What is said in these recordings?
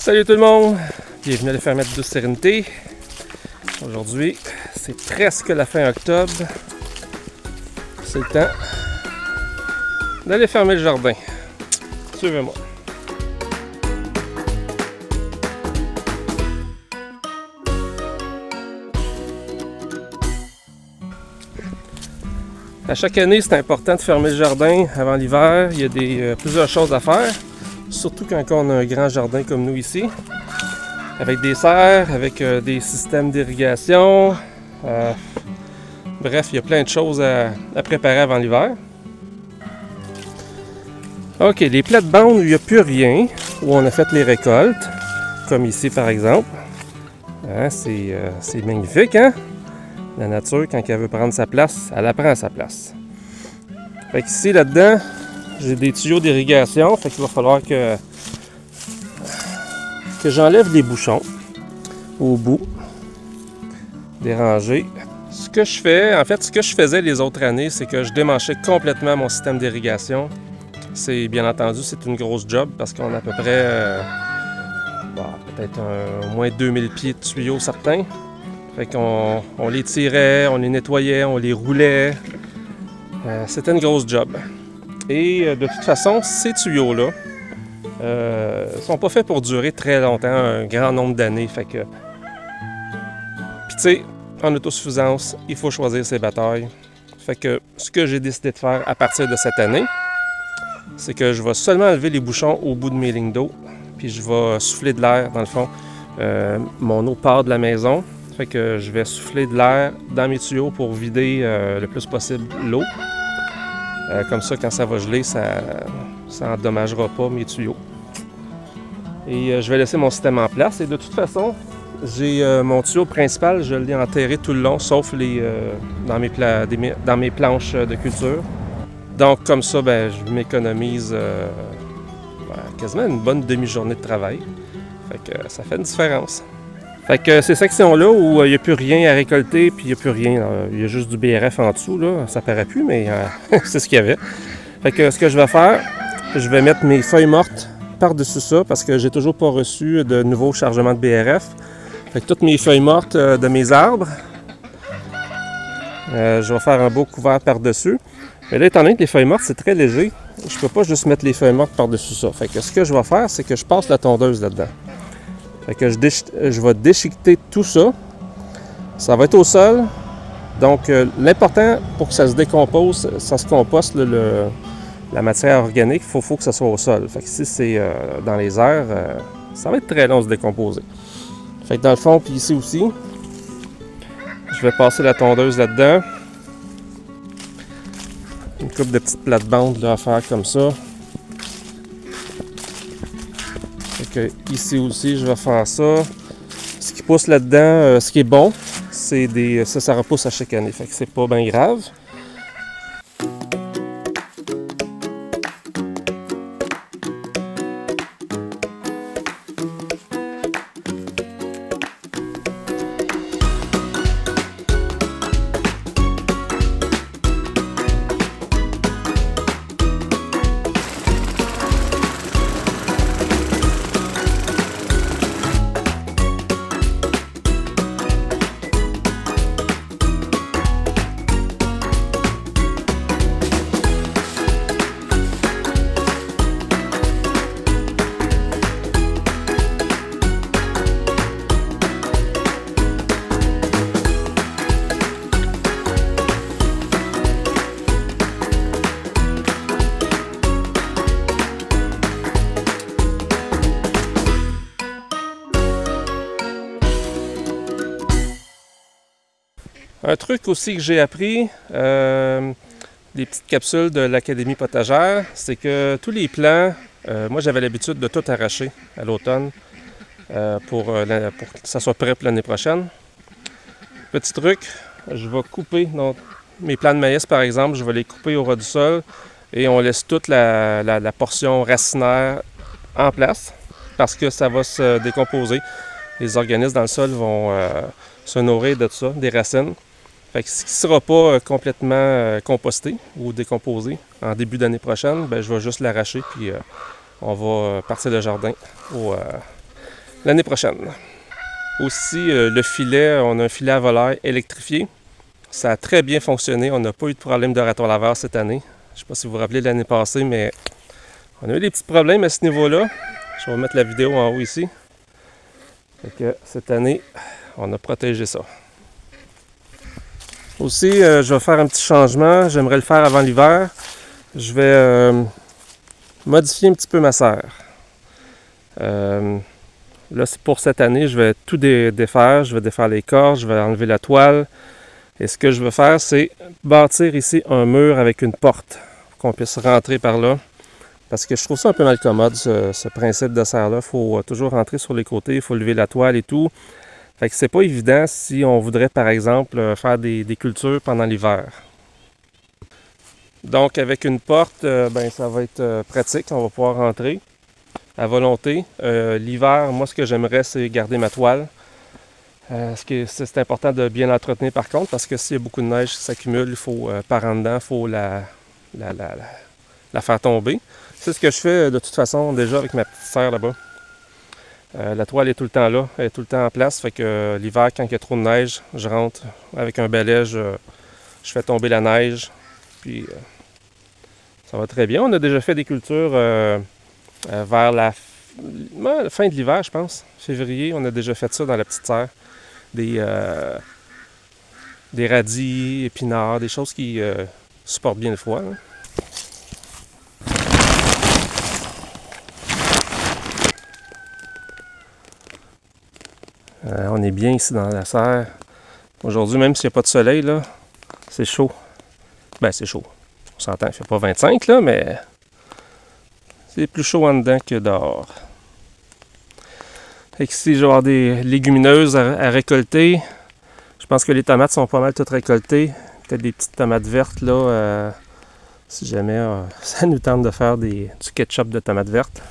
Salut tout le monde! Bienvenue à la fermette de Sérénité. Aujourd'hui, c'est presque la fin octobre. C'est le temps d'aller fermer le jardin. Suivez-moi. À chaque année, c'est important de fermer le jardin avant l'hiver. Il y a plusieurs choses à faire. Surtout quand on a un grand jardin comme nous ici. Avec des serres, avec des systèmes d'irrigation. Bref, il y a plein de choses à préparer avant l'hiver. Ok, les plates-bandes où il n'y a plus rien, où on a fait les récoltes, comme ici par exemple. Hein, c'est magnifique, hein? La nature, quand elle veut prendre sa place, elle prend sa place. Fait qu'ici, là-dedans, j'ai des tuyaux d'irrigation, fait qu'il va falloir que j'enlève les bouchons au bout, déranger. Ce que je fais, en fait, ce que je faisais les autres années, c'est que je démanchais complètement mon système d'irrigation. C'est bien entendu, c'est une grosse job parce qu'on a à peu près peut-être au moins 2000 pieds de tuyaux certains. Fait qu'on les tirait, on les nettoyait, on les roulait. C'était une grosse job. Et de toute façon, ces tuyaux-là sont pas faits pour durer très longtemps, un grand nombre d'années. Fait que, puis tu sais, en autosuffisance, il faut choisir ses batailles. Fait que ce que j'ai décidé de faire à partir de cette année, c'est que je vais seulement enlever les bouchons au bout de mes lignes d'eau, puis je vais souffler de l'air dans le fond. Mon eau part de la maison. Fait que je vais souffler de l'air dans mes tuyaux pour vider le plus possible l'eau. Comme ça, quand ça va geler, ça n'endommagera pas mes tuyaux. Et je vais laisser mon système en place. Et de toute façon, j'ai mon tuyau principal, je l'ai enterré tout le long, sauf dans mes planches de culture. Donc comme ça, je m'économise quasiment une bonne demi-journée de travail. Fait que ça fait une différence. Fait que ces sections-là où il n'y a plus rien à récolter, puis il n'y a plus rien, il y a juste du BRF en dessous, là, ça paraît plus, mais c'est ce qu'il y avait. Fait que ce que je vais faire, je vais mettre mes feuilles mortes par-dessus ça, parce que j'ai toujours pas reçu de nouveaux chargements de BRF. Fait que toutes mes feuilles mortes de mes arbres, je vais faire un beau couvert par-dessus. Mais là, étant donné que les feuilles mortes, c'est très léger, je peux pas juste mettre les feuilles mortes par-dessus ça. Fait que ce que je vais faire, c'est que je passe la tondeuse là-dedans. Fait que je vais déchiqueter tout ça. Ça va être au sol. Donc, l'important pour que ça se décompose, ça se composte, la matière organique, il faut que ça soit au sol. Fait que si c'est dans les airs, ça va être très long de se décomposer. Fait que dans le fond, puis ici aussi, je vais passer la tondeuse là-dedans. Une couple de petites plates-bandes à faire comme ça. Fait que ici aussi, je vais faire ça. Ce qui pousse là-dedans, ce qui est bon, c'est ça repousse à chaque année. Fait que c'est pas bien grave. Un truc aussi que j'ai appris, des petites capsules de l'Académie potagère, c'est que tous les plants, moi j'avais l'habitude de tout arracher à l'automne pour que ça soit prêt pour l'année prochaine. Petit truc, je vais couper mes plants de maïs par exemple, je vais les couper au ras du sol et on laisse toute la portion racinaire en place parce que ça va se décomposer. Les organismes dans le sol vont se nourrir de ça, des racines. Fait que ce qui ne sera pas complètement composté ou décomposé en début d'année prochaine, je vais juste l'arracher puis on va partir le jardin l'année prochaine. Aussi, le filet, on a un filet à volaille électrifié. Ça a très bien fonctionné. On n'a pas eu de problème de raton laveur cette année. Je ne sais pas si vous vous rappelez de l'année passée, mais on a eu des petits problèmes à ce niveau-là. Je vais mettre la vidéo en haut ici. Fait que cette année, on a protégé ça. Aussi, je vais faire un petit changement. J'aimerais le faire avant l'hiver. Je vais modifier un petit peu ma serre. Là, pour cette année, je vais tout défaire. Je vais défaire les cordes, je vais enlever la toile. Et ce que je veux faire, c'est bâtir ici un mur avec une porte pour qu'on puisse rentrer par là. Parce que je trouve ça un peu mal commode, ce principe de serre-là. Il faut toujours rentrer sur les côtés, il faut lever la toile et tout. Fait que c'est pas évident si on voudrait, par exemple, faire des cultures pendant l'hiver. Donc, avec une porte, ben, ça va être pratique. On va pouvoir rentrer à volonté. L'hiver, moi, ce que j'aimerais, c'est garder ma toile. C'est important de bien l'entretenir, par contre, parce que s'il y a beaucoup de neige qui s'accumule, il faut, par en dedans, il faut la faire tomber. C'est ce que je fais de toute façon déjà avec ma petite serre là-bas. La toile est tout le temps là, elle est tout le temps en place. Fait que l'hiver, quand il y a trop de neige, je rentre avec un balai, je fais tomber la neige. Puis ça va très bien. On a déjà fait des cultures vers la fin de l'hiver, je pense. Février, on a déjà fait ça dans la petite serre. Des radis, épinards, des choses qui supportent bien le froid. Hein. On est bien ici dans la serre. Aujourd'hui, même s'il n'y a pas de soleil, là, c'est chaud. Ben, c'est chaud. On s'entend, il ne fait pas 25, là, mais c'est plus chaud en dedans que dehors. Fait qu'ici, je vais avoir des légumineuses à récolter. Je pense que les tomates sont pas mal toutes récoltées. Peut-être des petites tomates vertes, là, si jamais ça nous tente de faire du ketchup de tomates vertes.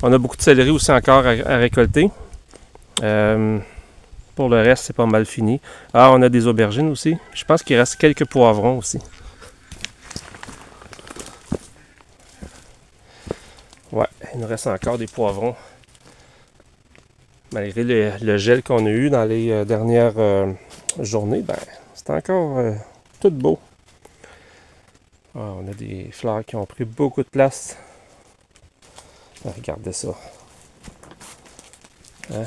On a beaucoup de céleri aussi encore à récolter. Pour le reste, c'est pas mal fini. Ah, on a des aubergines aussi. Je pense qu'il reste quelques poivrons aussi. Ouais, il nous reste encore des poivrons. Malgré le gel qu'on a eu dans les dernières journées, ben, c'est encore tout beau. Ah, on a des fleurs qui ont pris beaucoup de place. Ah, regardez ça. Hein?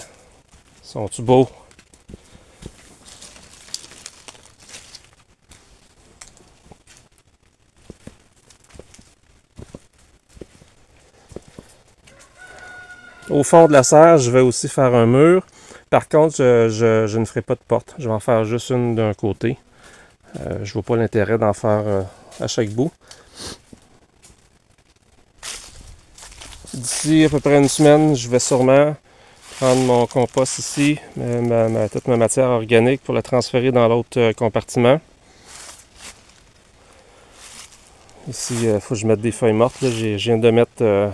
Sont-ils beaux? Au fond de la serre, je vais aussi faire un mur. Par contre, je ne ferai pas de porte. Je vais en faire juste une d'un côté. Je ne vois pas l'intérêt d'en faire à chaque bout. D'ici à peu près une semaine, je vais sûrement prendre mon compost ici, toute ma matière organique pour la transférer dans l'autre compartiment. Ici, il faut que je mette des feuilles mortes. Là. Je viens de mettre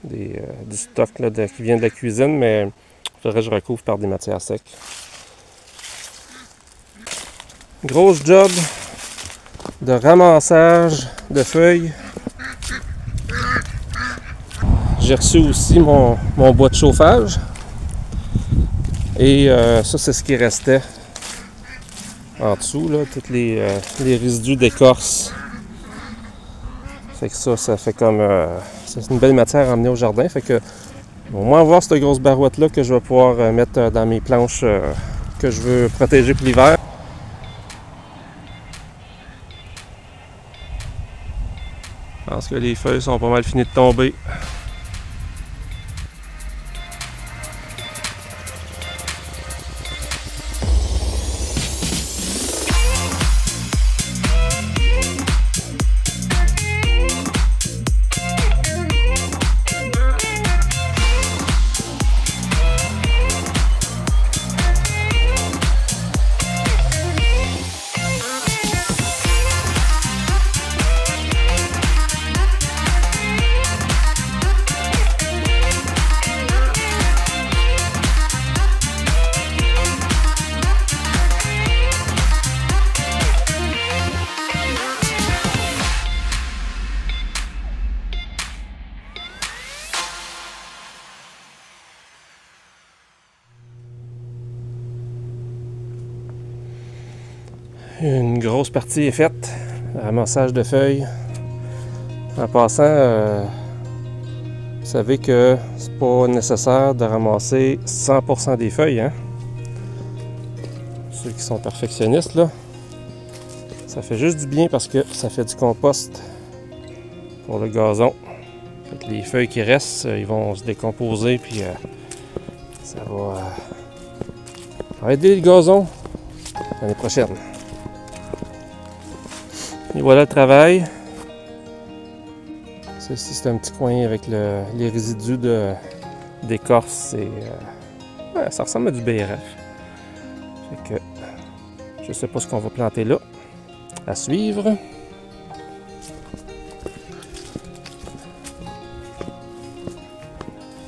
du stock là, qui vient de la cuisine, mais il faudrait que je recouvre par des matières secs. Grosse job de ramassage de feuilles. J'ai reçu aussi mon bois de chauffage. Et ça, c'est ce qui restait en dessous, là, tous les résidus d'écorce. Fait que ça fait comme... c'est une belle matière à emmener au jardin. Fait que, au moins avoir cette grosse barouette-là que je vais pouvoir mettre dans mes planches que je veux protéger pour l'hiver. Je pense que les feuilles sont pas mal finies de tomber. Une grosse partie est faite. Ramassage de feuilles. En passant, vous savez que c'est pas nécessaire de ramasser 100% des feuilles, hein? Ceux qui sont perfectionnistes, là, ça fait juste du bien parce que ça fait du compost pour le gazon. Fait que les feuilles qui restent, ils vont se décomposer, puis ça va aider le gazon l'année prochaine. Et voilà le travail. Ceci, c'est un petit coin avec les résidus d'écorce. Ouais, ça ressemble à du BRF. Fait que je sais pas ce qu'on va planter là. À suivre.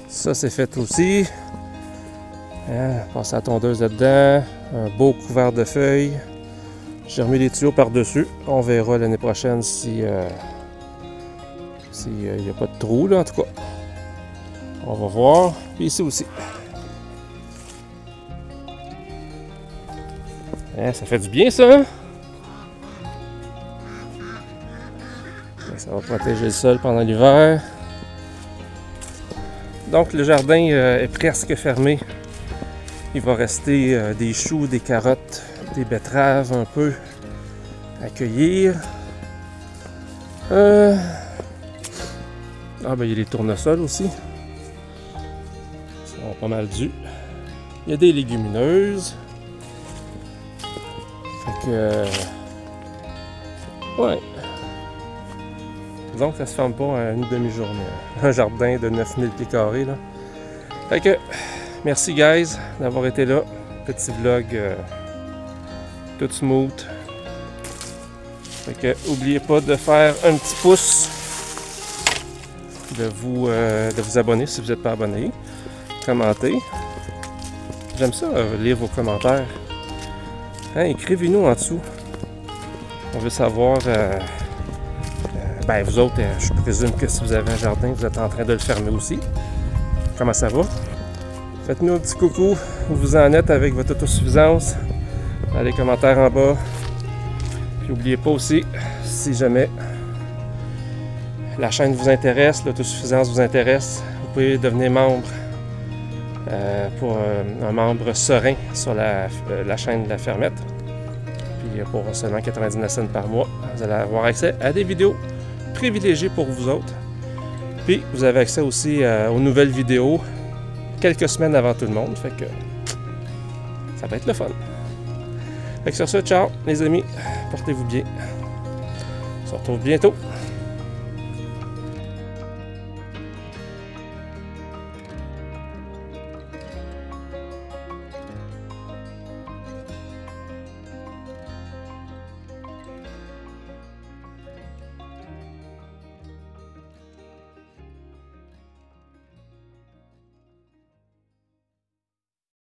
Ça, c'est fait aussi. Hein, passer la tondeuse là-dedans. Un beau couvert de feuilles. J'ai remis les tuyaux par-dessus. On verra l'année prochaine si il n'y a pas de trou, là, en tout cas. On va voir. Puis ici aussi. Hein, ça fait du bien, ça, hein? Ça va protéger le sol pendant l'hiver. Donc, le jardin est presque fermé. Il va rester des choux, des carottes, des betteraves un peu à cueillir. Ah ben il y a les tournesols aussi. Ils sont pas mal dus. Il y a des légumineuses. Fait que... ouais. Donc ça se ferme pas à une demi-journée. Un jardin de 9000 pieds carrés, là. Fait que... merci guys d'avoir été là. Petit vlog tout smooth. Fait que n'oubliez pas de faire un petit pouce, de vous abonner si vous n'êtes pas abonné, commenter. J'aime ça lire vos commentaires. Hein, écrivez-nous en dessous. On veut savoir. Ben vous autres, je présume que si vous avez un jardin, vous êtes en train de le fermer aussi. Comment ça va? Faites-nous un petit coucou où vous en êtes avec votre autosuffisance dans les commentaires en bas. Puis n'oubliez pas aussi, si jamais la chaîne vous intéresse, l'autosuffisance vous intéresse, vous pouvez devenir membre pour un membre serein sur la chaîne de la Fermette. Puis pour seulement 99 cents par mois, vous allez avoir accès à des vidéos privilégiées pour vous autres. Puis vous avez accès aussi aux nouvelles vidéos quelques semaines avant tout le monde, fait que ça va être le fun. Fait que sur ce, ciao les amis, portez-vous bien. On se retrouve bientôt.